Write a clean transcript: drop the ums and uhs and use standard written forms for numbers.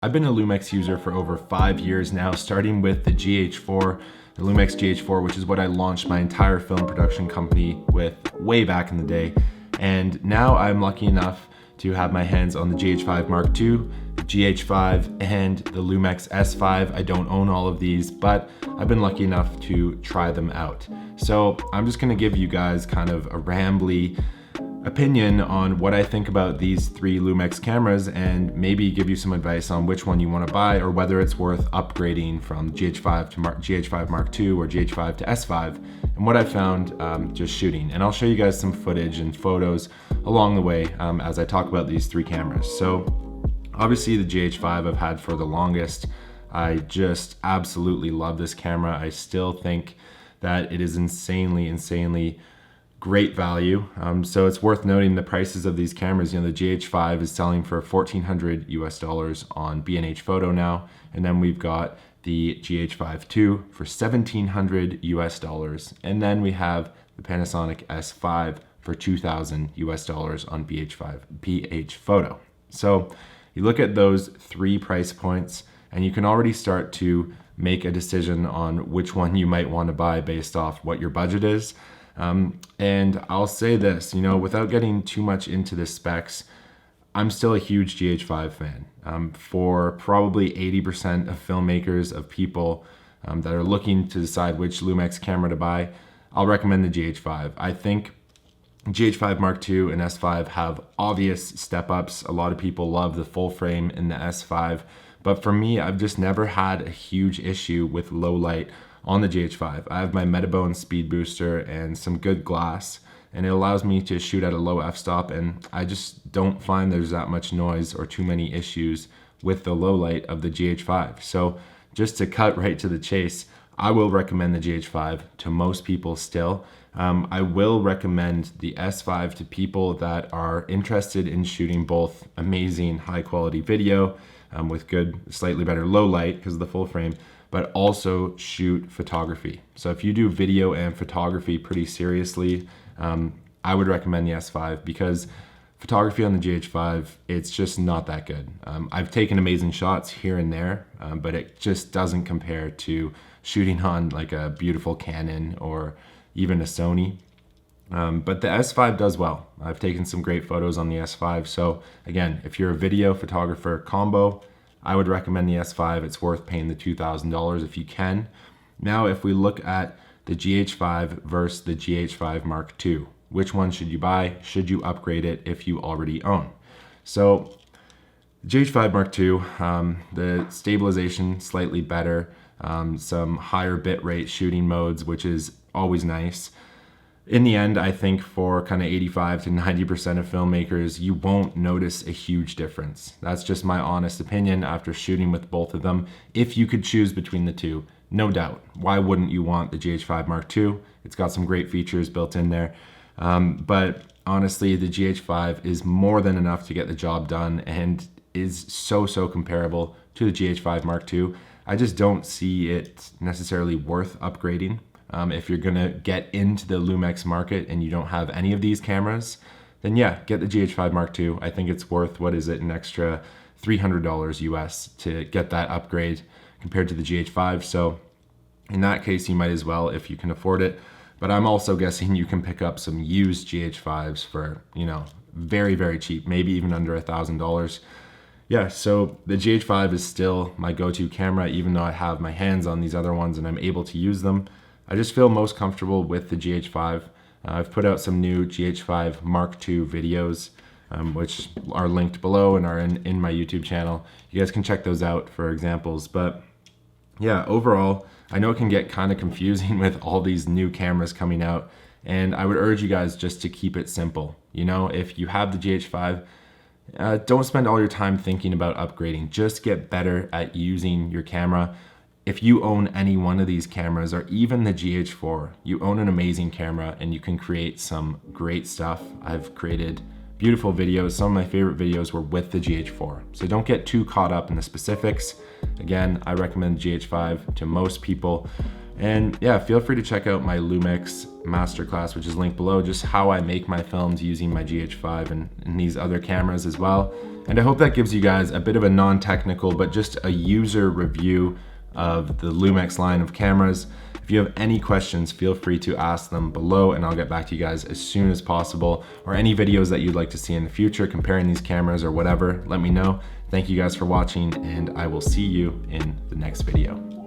I've been a Lumix user for over 5 years now, starting with the GH4, the Lumix GH4, which is what I launched my entire film production company with way back in the day. And now I'm lucky enough to have my hands on the GH5 Mark II, the GH5, and the Lumix S5. I don't own all of these, but I've been lucky enough to try them out. So I'm just gonna give you guys kind of a rambly opinion on what I think about these three Lumix cameras and maybe give you some advice on which one you want to buy or whether it's worth upgrading from GH5 to GH5 Mark II or GH5 to S5 and what I found just shooting. And I'll show you guys some footage and photos along the way as I talk about these three cameras. So obviously the GH5 I've had for the longest. I just absolutely love this camera. I still think that it is insanely great value. So it's worth noting the prices of these cameras. You know, the GH5 is selling for $1,400 US on B&H Photo now. And then we've got the GH5 II for $1,700 US. And then we have the Panasonic S5 for $2,000 US on BH Photo. So you look at those three price points and you can already start to make a decision on which one you might want to buy based off what your budget is. And I'll say this, you know, without getting too much into the specs, I'm still a huge GH5 fan. For probably 80% of filmmakers, of people that are looking to decide which Lumix camera to buy, I'll recommend the GH5. I think GH5 Mark II and S5 have obvious step ups. A lot of people love the full frame in the S5, but for me, I've just never had a huge issue with low light on the GH5. I have my Metabone speed booster and some good glass, and it allows me to shoot at a low f-stop, and I just don't find there's that much noise or too many issues with the low light of the GH5. So just to cut right to the chase, I will recommend the GH5 to most people still. I will recommend the S5 to people that are interested in shooting both amazing high quality video with good, slightly better low light because of the full frame, but also shoot photography. So if you do video and photography pretty seriously, I would recommend the S5 because photography on the GH5, it's just not that good. I've taken amazing shots here and there, but it just doesn't compare to shooting on like a beautiful Canon or even a Sony. But the S5 does well. I've taken some great photos on the S5. So again, if you're a video photographer combo, I would recommend the S5. It's worth paying the $2,000 if you can. Now, if we look at the GH5 versus the GH5 Mark II, which one should you buy? Should you upgrade it if you already own? So GH5 Mark II, the stabilization slightly better, some higher bitrate shooting modes, which is always nice. In the end, I think for kind of 85 to 90% of filmmakers, you won't notice a huge difference. That's just my honest opinion after shooting with both of them. If you could choose between the two, no doubt. Why wouldn't you want the GH5 Mark II? It's got some great features built in there. But honestly, the GH5 is more than enough to get the job done and is so comparable to the GH5 Mark II. I just don't see it necessarily worth upgrading. If you're gonna get into the Lumix market and you don't have any of these cameras, then yeah, get the GH5 Mark II. I think it's worth, what is it, an extra $300 US to get that upgrade compared to the GH5. So in that case, you might as well if you can afford it. But I'm also guessing you can pick up some used GH5s for, you know, very cheap, maybe even under $1,000. Yeah, so the GH5 is still my go-to camera, even though I have my hands on these other ones and I'm able to use them. I just feel most comfortable with the GH5. I've put out some new GH5 Mark II videos, which are linked below and are in my YouTube channel. You guys can check those out for examples. But yeah, overall, I know it can get kind of confusing with all these new cameras coming out. And I would urge you guys just to keep it simple. You know, if you have the GH5, don't spend all your time thinking about upgrading. Just get better at using your camera. If you own any one of these cameras or even the GH4, you own an amazing camera and you can create some great stuff. I've created beautiful videos. Some of my favorite videos were with the GH4. So don't get too caught up in the specifics. Again, I recommend GH5 to most people. And yeah, feel free to check out my Lumix masterclass, which is linked below, just how I make my films using my GH5 and these other cameras as well. And I hope that gives you guys a bit of a non-technical, but just a user review of the Lumix line of cameras. If you have any questions, feel free to ask them below and I'll get back to you guys as soon as possible, or any videos that you'd like to see in the future comparing these cameras or whatever, let me know. Thank you guys for watching and I will see you in the next video.